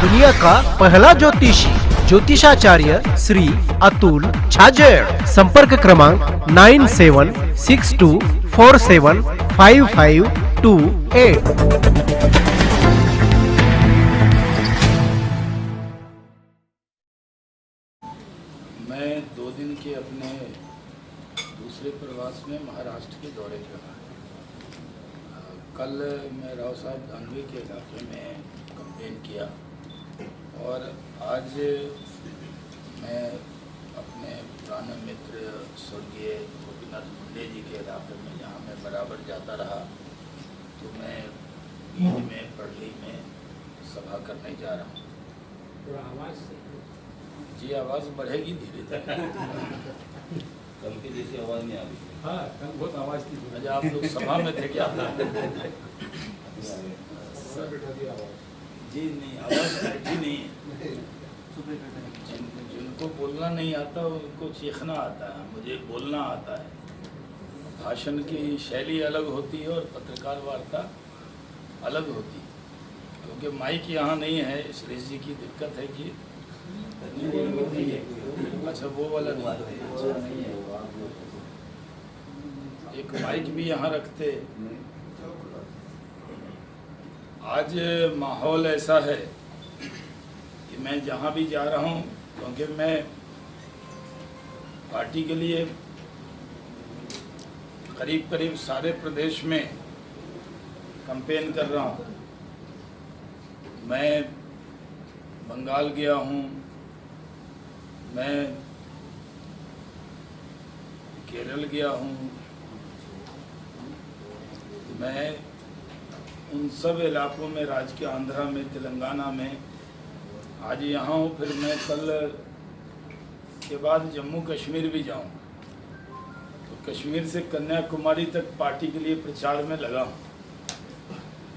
दुनिया का पहला ज्योतिषी ज्योतिषाचार्य श्री अतुल छाजेड़। संपर्क क्रमांक 9762475528। मैं 2 दिन के अपने दूसरे प्रवास में महाराष्ट्र के दौरे पे रहा। कल मैं राव साहब दानवे के इलाके में कैंपेन किया और आज मैं अपने पुराने मित्र स्वर्गीय गोपीनाथ मुंडे जी के इलाके में, जहाँ मैं बराबर जाता रहा, तो मैं ईद में पड़ली में सभा करने जा रहा हूँ। जी आवाज़ बढ़ेगी धीरे धीरे। कल की जैसी आवाज़ नहीं आ रही। हाँ, कल बहुत आवाज़ थी। अच्छा, आप लोग सभा में थे क्या? जी नहीं, आवाज़ जी नहीं है। जिनको बोलना नहीं आता उनको चीखना आता है, मुझे बोलना आता है। भाषण की शैली अलग होती है और पत्रकार वार्ता अलग होती है, क्योंकि माइक यहाँ नहीं है। श्रेष जी की दिक्कत है कि अच्छा वो वाला नहीं है, एक माइक भी यहाँ रखते। आज माहौल ऐसा है कि मैं जहाँ भी जा रहा हूँ, क्योंकि मैं पार्टी के लिए करीब करीब सारे प्रदेश में कैंपेन कर रहा हूँ। मैं बंगाल गया हूँ, मैं केरल गया हूँ, मैं उन सब इलाकों में, राज्य के आंध्रा में, तेलंगाना में आज यहाँ हूँ। फिर मैं कल के बाद जम्मू कश्मीर भी जाऊँगा, तो कश्मीर से कन्याकुमारी तक पार्टी के लिए प्रचार में लगा हूँ।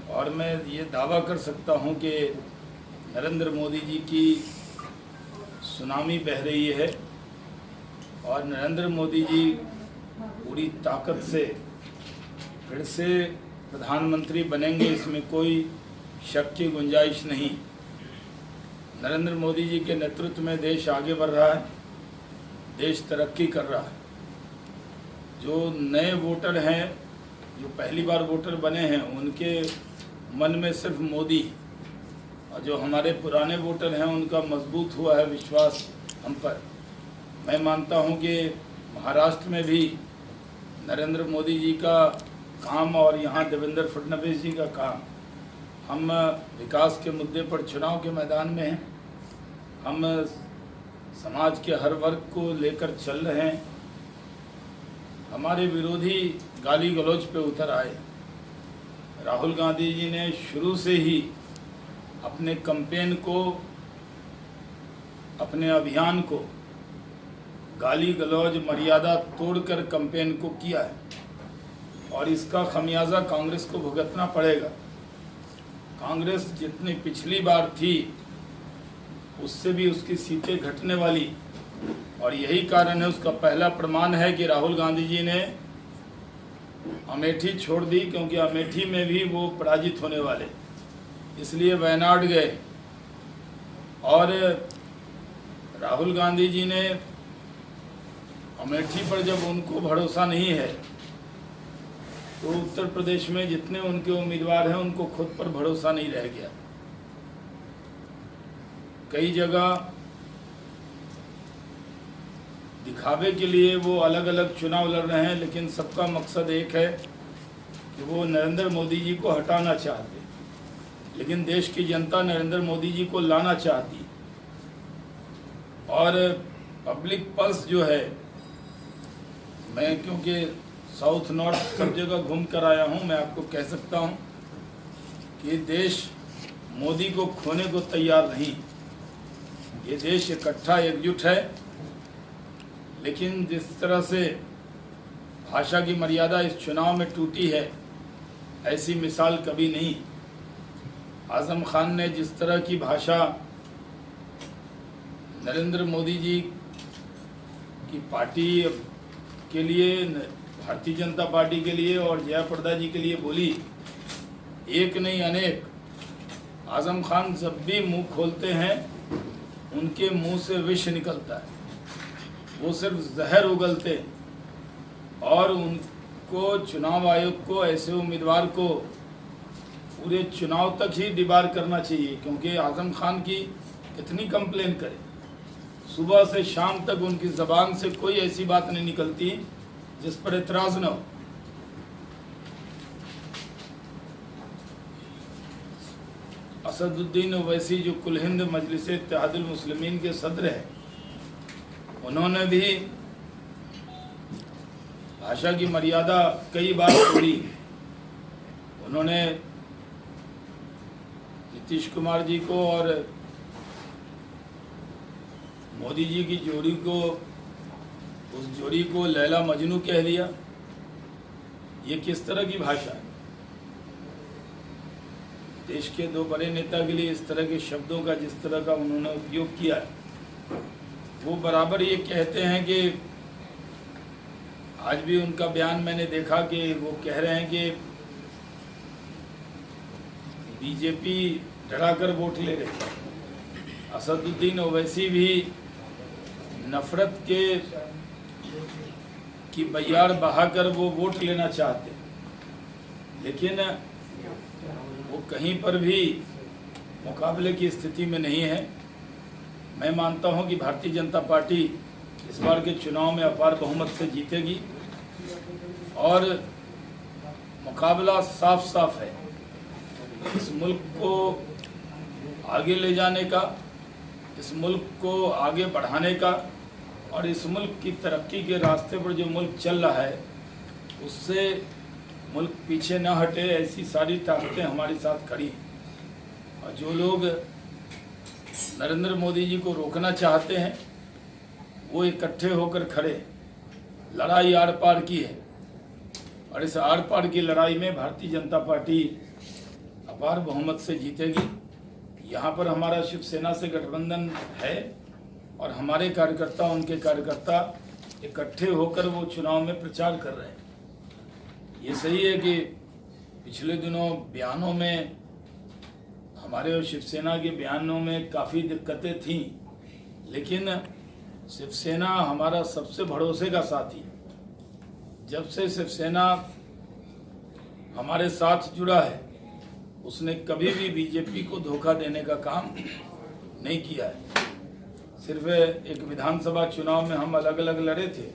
और मैं ये दावा कर सकता हूँ कि नरेंद्र मोदी जी की सुनामी बह रही है और नरेंद्र मोदी जी पूरी ताकत से फिर से प्रधानमंत्री बनेंगे, इसमें कोई शक की गुंजाइश नहीं। नरेंद्र मोदी जी के नेतृत्व में देश आगे बढ़ रहा है, देश तरक्की कर रहा है। जो नए वोटर हैं, जो पहली बार वोटर बने हैं, उनके मन में सिर्फ मोदी, और जो हमारे पुराने वोटर हैं उनका मजबूत हुआ है विश्वास हम पर। मैं मानता हूं कि महाराष्ट्र में भी नरेंद्र मोदी जी का काम और यहाँ देवेंद्र फडणवीस जी का काम, हम विकास के मुद्दे पर चुनाव के मैदान में हैं। हम समाज के हर वर्ग को लेकर चल रहे हैं। हमारे विरोधी गाली गलौज पे उतर आए। राहुल गांधी जी ने शुरू से ही अपने कैंपेन को, अपने अभियान को गाली गलौज मर्यादा तोड़कर कैंपेन को किया है और इसका खमियाजा कांग्रेस को भुगतना पड़ेगा। कांग्रेस जितनी पिछली बार थी उससे भी उसकी सीटें घटने वाली, और यही कारण है, उसका पहला प्रमाण है कि राहुल गांधी जी ने अमेठी छोड़ दी, क्योंकि अमेठी में भी वो पराजित होने वाले, इसलिए वायनाड गए। और राहुल गांधी जी ने अमेठी पर जब उनको भरोसा नहीं है, तो उत्तर प्रदेश में जितने उनके उम्मीदवार हैं उनको खुद पर भरोसा नहीं रह गया। कई जगह दिखावे के लिए वो अलग अलग चुनाव लड़ रहे हैं, लेकिन सबका मकसद एक है कि वो नरेंद्र मोदी जी को हटाना चाहते, लेकिन देश की जनता नरेंद्र मोदी जी को लाना चाहती। और पब्लिक पल्स जो है, मैं क्योंकि साउथ नॉर्थ सब जगह घूम कर आया हूँ, मैं आपको कह सकता हूँ कि देश मोदी को खोने को तैयार नहीं। ये देश इकट्ठा एकजुट है, लेकिन जिस तरह से भाषा की मर्यादा इस चुनाव में टूटी है, ऐसी मिसाल कभी नहीं। आजम खान ने जिस तरह की भाषा नरेंद्र मोदी जी की पार्टी के लिए, भारतीय जनता पार्टी के लिए और जयाप्रदा जी के लिए बोली, एक नहीं अनेक, आजम खान जब भी मुंह खोलते हैं उनके मुंह से विष निकलता है, वो सिर्फ जहर उगलते हैं। और उनको, चुनाव आयोग को, ऐसे उम्मीदवार को पूरे चुनाव तक ही डिबार करना चाहिए, क्योंकि आजम खान की कितनी कंप्लेन करें, सुबह से शाम तक उनकी ज़बान से कोई ऐसी बात नहीं निकलती जिस पर एतराज़ न हो। असदुद्दीन ओवैसी जो कुल हिंद मजलिस इत्तेहादुल मुस्लिमीन के सदर हैं, उन्होंने भी भाषा की मर्यादा कई बार तोड़ी। उन्होंने नीतीश कुमार जी को और मोदी जी की जोड़ी को, उस जोड़ी को लैला मजनू कह दिया। ये किस तरह की भाषा है? देश के दो बड़े नेता के लिए इस तरह के शब्दों का जिस तरह का उन्होंने उपयोग किया है, वो बराबर ये कहते हैं कि, आज भी उनका बयान मैंने देखा कि वो कह रहे हैं कि बीजेपी डराकर वोट ले रही है। असदुद्दीन ओवैसी भी नफरत की बयार बहाकर वो वोट लेना चाहते, लेकिन वो कहीं पर भी मुकाबले की स्थिति में नहीं है। मैं मानता हूं कि भारतीय जनता पार्टी इस बार के चुनाव में अपार बहुमत से जीतेगी और मुकाबला साफ साफ है। इस मुल्क को आगे ले जाने का, इस मुल्क को आगे बढ़ाने का और इस मुल्क की तरक्की के रास्ते पर जो मुल्क चल रहा है उससे मुल्क पीछे न हटे, ऐसी सारी ताकतें हमारे साथ खड़ी हैं। और जो लोग नरेंद्र मोदी जी को रोकना चाहते हैं वो इकट्ठे होकर खड़े। लड़ाई आर पार की है और इस आर पार की लड़ाई में भारतीय जनता पार्टी अपार बहुमत से जीतेगी। यहाँ पर हमारा शिवसेना से गठबंधन है और हमारे कार्यकर्ता, उनके कार्यकर्ता इकट्ठे होकर वो चुनाव में प्रचार कर रहे हैं। ये सही है कि पिछले दिनों बयानों में, हमारे और शिवसेना के बयानों में काफ़ी दिक्कतें थीं, लेकिन शिवसेना हमारा सबसे भरोसे का साथी है। जब से शिवसेना हमारे साथ जुड़ा है उसने कभी भी बीजेपी को धोखा देने का काम नहीं किया है। सिर्फ एक विधानसभा चुनाव में हम अलग अलग लड़े थे,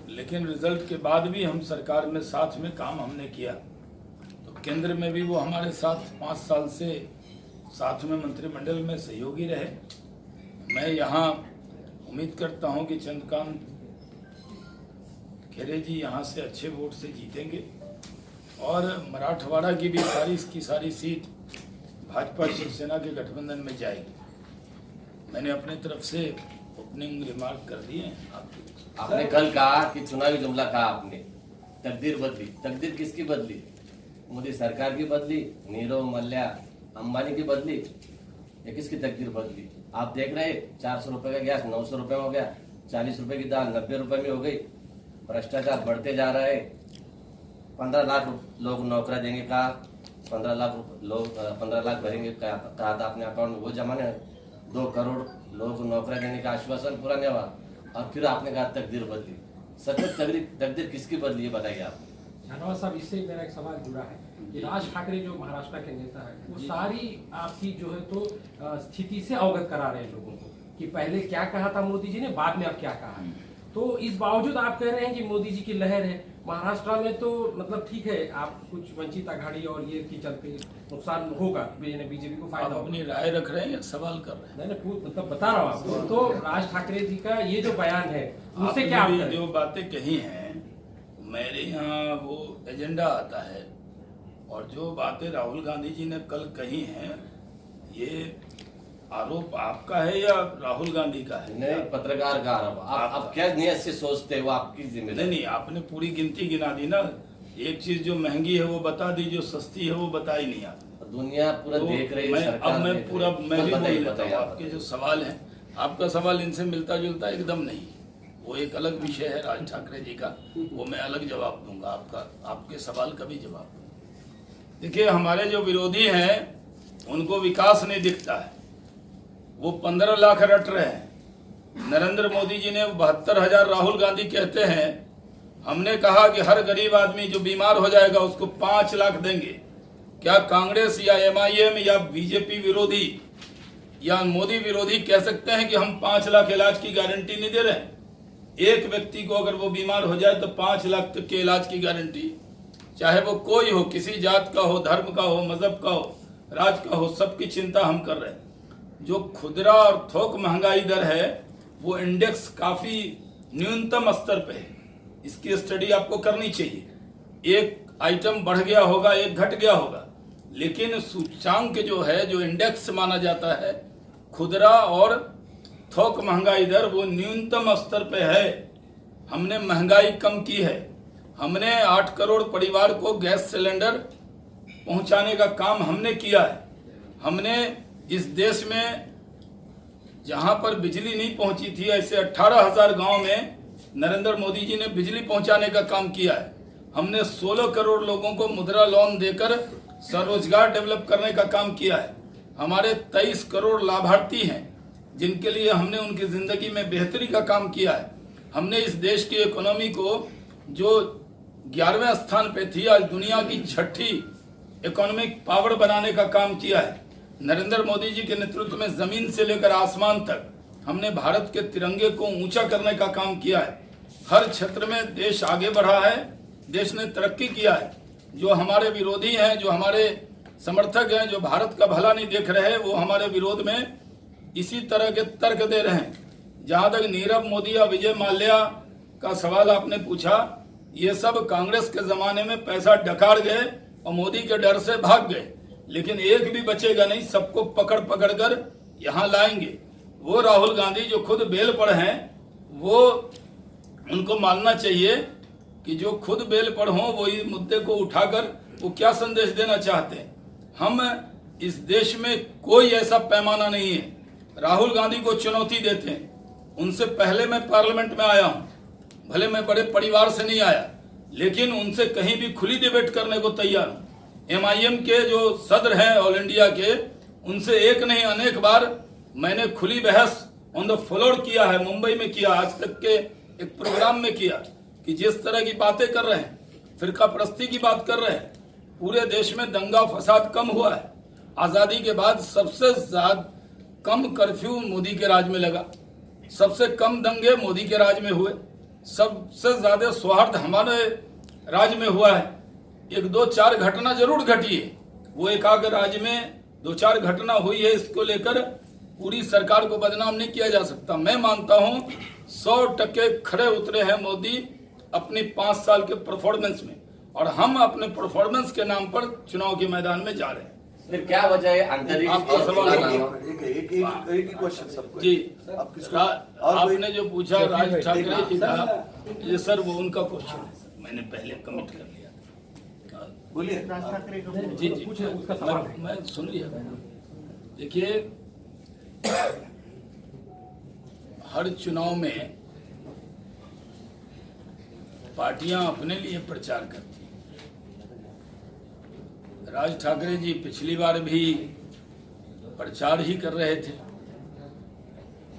लेकिन रिजल्ट के बाद भी हम सरकार में साथ में काम हमने किया। तो केंद्र में भी वो हमारे साथ 5 साल से साथ में मंत्रिमंडल में सहयोगी रहे। मैं यहाँ उम्मीद करता हूँ कि चंद्रकांत खेरे जी यहाँ से अच्छे वोट से जीतेंगे और मराठवाड़ा की भी सारी सीट भाजपा शिवसेना के गठबंधन में जाएगी। मैंने अपने तरफ से ओपनिंग रिमार्क कर दिए हैं। आपने कल कहा कि चुनावी जुमला कहा आपने, तकदीर बदली। तकदीर किसकी बदली? मोदी सरकार की बदली, नीरव मल्ल्या अंबानी की बदली, या किसकी तकदीर बदली? आप देख रहे 400 रुपए का गैस 900 रुपए में हो गया, 40 रुपए की दाल 90 रुपए में हो गई। भ्रष्टाचार बढ़ते जा रहा है। 15 लाख लोग नौकरी देंगे कहा, 15 लाख भरेंगे कहा था अपने अकाउंट में, वो जमा नहीं। 2 करोड़ लोगों को नौकरी देने का आश्वासन पूरा नहीं हुआ और फिर आपने कहा तकदीर बदली। सच में तकदीर किसकी बदली है बताइए आप। शाहनवाज साहब, इससे मेरा एक सवाल जुड़ा है कि राज ठाकरे जो महाराष्ट्र के नेता है वो सारी आपकी जो है तो स्थिति से अवगत करा रहे हैं लोगों को कि पहले क्या कहा था मोदी जी ने, बाद में अब क्या कहा है। तो इस बावजूद आप कह रहे हैं कि मोदी जी की लहर है महाराष्ट्र में, तो मतलब ठीक है, आप कुछ वंचित आघाड़ी और ये की चलते नुकसान होगा, बीजेपी को फायदा होगा। अपनी राय रख रहे हैं या सवाल कर रहे हैं? नहीं, मतलब बता रहा हूँ आपको। तो राज ठाकरे जी का ये जो बयान है उससे क्या आप जो बातें कही हैं, मेरे यहाँ वो एजेंडा आता है और जो बातें राहुल गांधी जी ने कल कही हैं, ये आरोप आपका है या राहुल गांधी का है? नहीं, पत्रकार का आरोप। आप क्या नियत से सोचते हैं वो आपकी जिम्मेदारी। नहीं, आपने पूरी गिनती गिना दी ना। एक चीज जो महंगी है वो बता दी, जो सस्ती है वो बताई नहीं आपने। दुनिया पूरा देख रही है, सरकार अब मैं देख पूरा रही है। मैं भी बोल बताइए, लेता हूँ। बताइए, आपके जो सवाल हैं, आपका सवाल इनसे मिलता जुलता एकदम नहीं, वो एक अलग विषय है राज ठाकरे जी का, वो मैं अलग जवाब दूंगा। आपके सवाल का भी जवाब दूंगा। देखिए, हमारे जो विरोधी हैं उनको विकास नहीं दिखता है। वो 15 लाख रट रहे हैं। नरेंद्र मोदी जी ने 72,000 राहुल गांधी कहते हैं। हमने कहा कि हर गरीब आदमी जो बीमार हो जाएगा उसको 5 लाख देंगे। क्या कांग्रेस या MIM या बीजेपी विरोधी या मोदी विरोधी कह सकते हैं कि हम 5 लाख इलाज की गारंटी नहीं दे रहे हैं? एक व्यक्ति को अगर वो बीमार हो जाए तो 5 लाख तक के इलाज की गारंटी, चाहे वो कोई हो, किसी जात का हो, धर्म का हो, मजहब का हो, राज का हो, सबकी चिंता हम कर रहे हैं। जो खुदरा और थोक महंगाई दर है वो इंडेक्स काफी न्यूनतम स्तर पे है। इसकी स्टडी आपको करनी चाहिए। एक आइटम बढ़ गया होगा, एक घट गया होगा, लेकिन सूचांक जो है, जो इंडेक्स माना जाता है खुदरा और थोक महंगाई दर, वो न्यूनतम स्तर पे है। हमने महंगाई कम की है। हमने 8 करोड़ परिवार को गैस सिलेंडर पहुंचाने का काम हमने किया है। हमने इस देश में जहां पर बिजली नहीं पहुंची थी, ऐसे 18,000 गांव में नरेंद्र मोदी जी ने बिजली पहुंचाने का काम किया है। हमने 16 करोड़ लोगों को मुद्रा लोन देकर स्वरोजगार डेवलप करने का काम किया है। हमारे 23 करोड़ लाभार्थी हैं जिनके लिए हमने उनकी जिंदगी में बेहतरी का काम किया है। हमने इस देश की इकोनॉमी को जो 11वें स्थान पे थी, आज दुनिया की 6ठी इकोनॉमिक पावर बनाने का काम किया है। नरेंद्र मोदी जी के नेतृत्व में जमीन से लेकर आसमान तक हमने भारत के तिरंगे को ऊंचा करने का काम किया है। हर क्षेत्र में देश आगे बढ़ा है, देश ने तरक्की किया है। जो हमारे विरोधी हैं, जो हमारे समर्थक हैं, जो भारत का भला नहीं देख रहे हैं, वो हमारे विरोध में इसी तरह के तर्क दे रहे हैं। जहां तक नीरव मोदी या विजय माल्या का सवाल आपने पूछा, ये सब कांग्रेस के जमाने में पैसा डकार गए और मोदी के डर से भाग गए, लेकिन एक भी बचेगा नहीं। सबको पकड़ पकड़ कर यहाँ लाएंगे। वो राहुल गांधी जो खुद बेल पर हैं, वो उनको मानना चाहिए कि जो खुद बेल पर हों वो इस मुद्दे को उठाकर वो क्या संदेश देना चाहते हैं। हम इस देश में कोई ऐसा पैमाना नहीं है। राहुल गांधी को चुनौती देते हैं। उनसे पहले मैं पार्लियामेंट में आया हूं, भले मैं बड़े परिवार से नहीं आया, लेकिन उनसे कहीं भी खुली डिबेट करने को तैयार हूं। MIM के जो सदर हैं ऑल इंडिया के, उनसे एक नहीं अनेक बार मैंने खुली बहस ऑन द फ्लोर किया है। मुंबई में किया, आज तक के एक प्रोग्राम में किया कि जिस तरह की बातें कर रहे हैं, फिरका परस्ती की बात कर रहे हैं। पूरे देश में दंगा फसाद कम हुआ है। आजादी के बाद सबसे ज्यादा कम कर्फ्यू मोदी के राज में लगा, सबसे कम दंगे मोदी के राज में हुए, सबसे ज्यादा सौहार्द हमारे राज में हुआ है। 1-2-4 घटना जरूर घटी है, वो एक आध राज्य में 2-4 घटना हुई है, इसको लेकर पूरी सरकार को बदनाम नहीं किया जा सकता। मैं मानता हूं 100% खड़े उतरे हैं मोदी अपनी 5 साल के परफॉर्मेंस में, और हम अपने परफॉर्मेंस के नाम पर चुनाव के मैदान में जा रहे हैं। फिर क्या वजह है अंतरिक्ष आपका सवाल और एक ही क्वेश्चन सबको जी, आप किसको आपने जो पूछा राज ठाकरे जी का, ये सर वो उनका क्वेश्चन है, मैंने पहले कमिट कर लिया। बोलिए। जी जी, पूछे, उसका सवाल है। मैं सुन लिया। देखिए, हर चुनाव में पार्टियां अपने लिए प्रचार करती हैं। राज ठाकरे जी पिछली बार भी प्रचार ही कर रहे थे,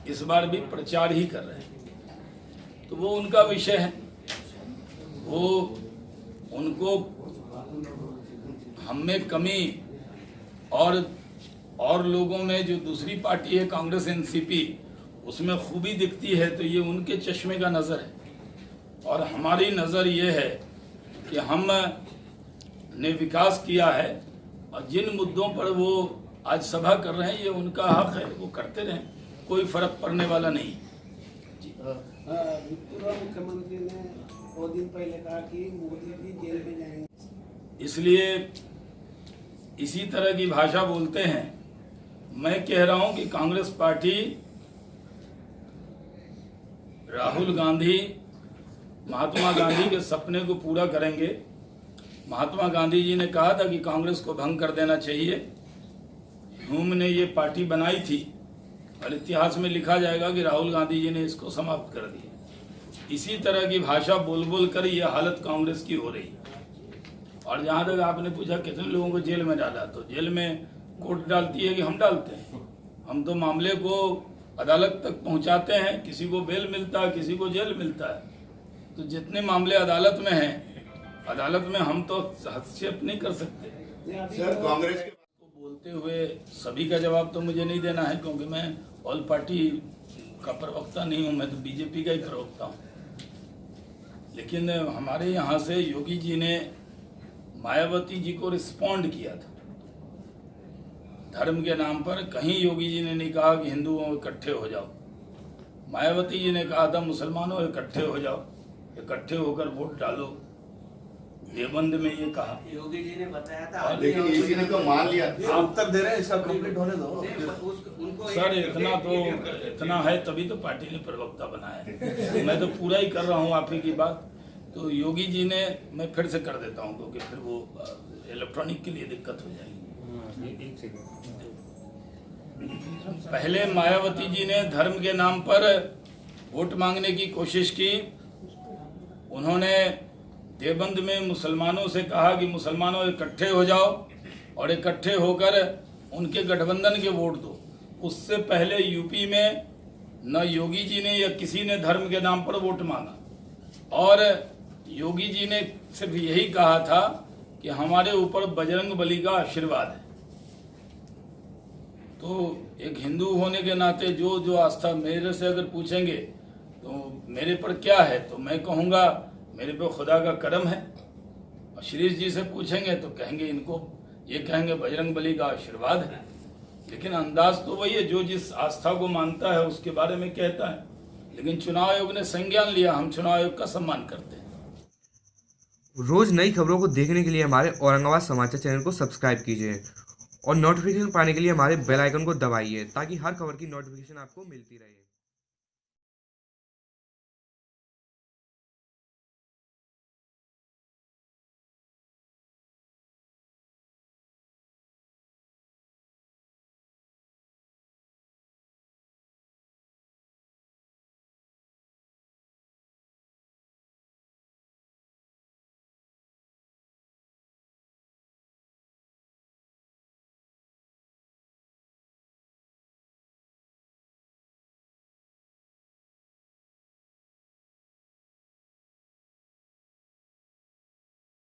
इस बार भी प्रचार ही कर रहे हैं, तो वो उनका विषय है। वो उनको हम में कमी और लोगों में जो दूसरी पार्टी है कांग्रेस NCP, उसमें खूबी दिखती है, तो ये उनके चश्मे का नज़र है। और हमारी नज़र ये है कि हमने विकास किया है, और जिन मुद्दों पर वो आज सभा कर रहे हैं ये उनका हक है, वो करते रहें, कोई फर्क पड़ने वाला नहीं। भूतपूर्व मुख्यमंत्री ने 2 दिन पहले कहा कि मोदी जी जेल में जाएंगे, इसलिए इसी तरह की भाषा बोलते हैं। मैं कह रहा हूं कि कांग्रेस पार्टी राहुल गांधी, महात्मा गांधी के सपने को पूरा करेंगे। महात्मा गांधी जी ने कहा था कि कांग्रेस को भंग कर देना चाहिए। ह्यूम ने ये पार्टी बनाई थी, और इतिहास में लिखा जाएगा कि राहुल गांधी जी ने इसको समाप्त कर दिया। इसी तरह की भाषा बोल बोल कर ये हालत कांग्रेस की हो रही है। और जहां तक आपने पूछा कितने लोगों को जेल में डाला, तो जेल में कोर्ट डालती है कि हम डालते हैं? हम तो मामले को अदालत तक पहुंचाते हैं, किसी को बेल मिलता है, किसी को जेल मिलता है। तो जितने मामले अदालत में हैं, अदालत में हम तो हस्तक्षेप नहीं कर सकते। सर कांग्रेस के को बोलते हुए सभी का जवाब तो मुझे नहीं देना है, क्योंकि मैं ऑल पार्टी का प्रवक्ता नहीं हूं, मैं तो बीजेपी का ही प्रवक्ता हूं। लेकिन हमारे यहाँ से योगी जी ने मायावती जी को रिस्पॉन्ड किया था धर्म के नाम पर। कहीं योगी जी ने नहीं कहा कि हिंदुओं इकट्ठे हो जाओ। मायावती जी ने कहा था मुसलमानों इकट्ठे हो जाओ, इकट्ठे होकर वोट डालो। देवबंद में ये कहा। योगी जी ने बताया था, लेकिन इसी ने तो मान लिया। आप उत्तर दे रहे हैं, इसका कंप्लीट होने दो। उनको सर इतना है तभी तो पार्टी ने प्रवक्ता बनाया है। मैं तो पूरा ही कर रहा हूँ आप ही की बात। तो योगी जी ने, मैं फिर से कर देता हूँ क्योंकि फिर वो इलेक्ट्रॉनिक के लिए दिक्कत हो जाएगी। पहले मायावती जी ने धर्म के नाम पर वोट मांगने की कोशिश की। उन्होंने देवबंद में मुसलमानों से कहा कि मुसलमानों इकट्ठे हो जाओ और इकट्ठे होकर उनके गठबंधन के वोट दो। उससे पहले यूपी में न योगी जी ने या किसी ने धर्म के नाम पर वोट मांगा, और योगी जी ने सिर्फ यही कहा था कि हमारे ऊपर बजरंग बली का आशीर्वाद है। तो एक हिंदू होने के नाते जो जो आस्था, मेरे से अगर पूछेंगे तो मेरे पर क्या है, तो मैं कहूँगा मेरे पे खुदा का करम है। और श्रीश जी से पूछेंगे तो कहेंगे, इनको ये कहेंगे बजरंग बली का आशीर्वाद है। लेकिन अंदाज तो वही है, जो जिस आस्था को मानता है उसके बारे में कहता है। लेकिन चुनाव आयोग ने संज्ञान लिया, हम चुनाव आयोग का सम्मान करते हैं। रोज नई खबरों को देखने के लिए हमारे औरंगाबाद समाचार चैनल को सब्सक्राइब कीजिए और नोटिफिकेशन पाने के लिए हमारे बेल आइकन को दबाइए ताकि हर खबर की नोटिफिकेशन आपको मिलती रहे।